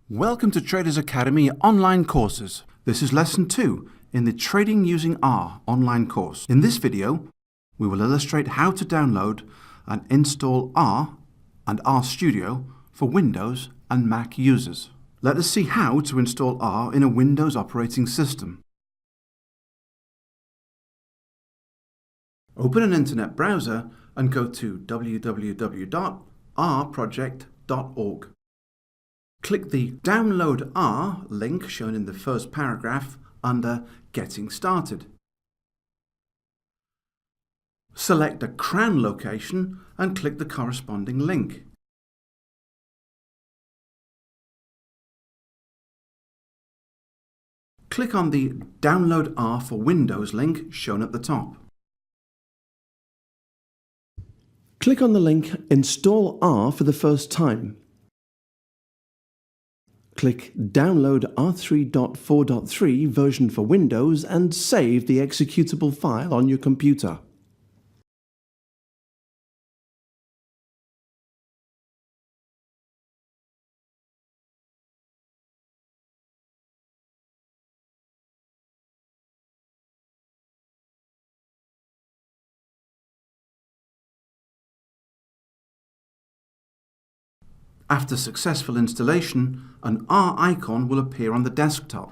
Welcome to Traders Academy online courses. This is lesson 2 in the Trading Using R online course. In this video, we will illustrate how to download and install R and RStudio for Windows and Mac users. Let us see how to install R in a Windows operating system. Open an internet browser and go to www.rproject.org. Click the Download R link shown in the first paragraph under Getting Started. Select a crown location and click the corresponding link. Click on the Download R for Windows link shown at the top. Click on the link Install R for the first time. Click Download R3.4.3 version for Windows and save the executable file on your computer. After successful installation, an R icon will appear on the desktop.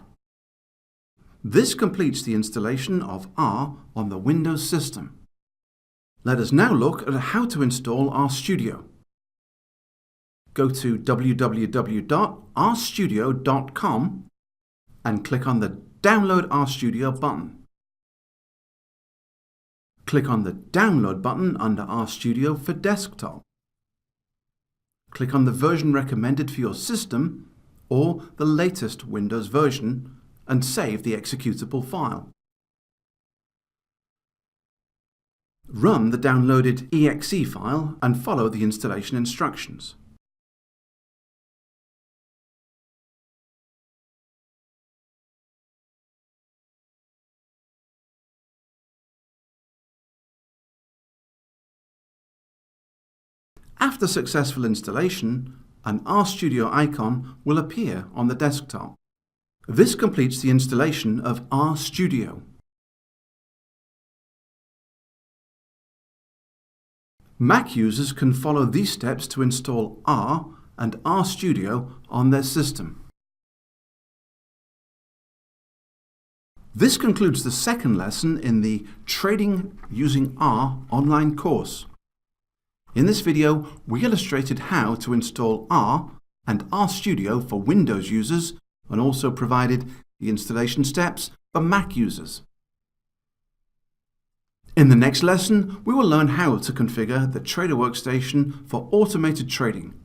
This completes the installation of R on the Windows system. Let us now look at how to install RStudio. Go to www.rstudio.com and click on the Download RStudio button. Click on the Download button under RStudio for desktop. Click on the version recommended for your system or the latest Windows version and save the executable file. Run the downloaded exe file and follow the installation instructions. After successful installation, an RStudio icon will appear on the desktop. This completes the installation of RStudio. Mac users can follow these steps to install R and RStudio on their system. This concludes the second lesson in the Trading Using R online course. In this video, we illustrated how to install R and RStudio for Windows users and also provided the installation steps for Mac users. In the next lesson, we will learn how to configure the Trader Workstation for automated trading.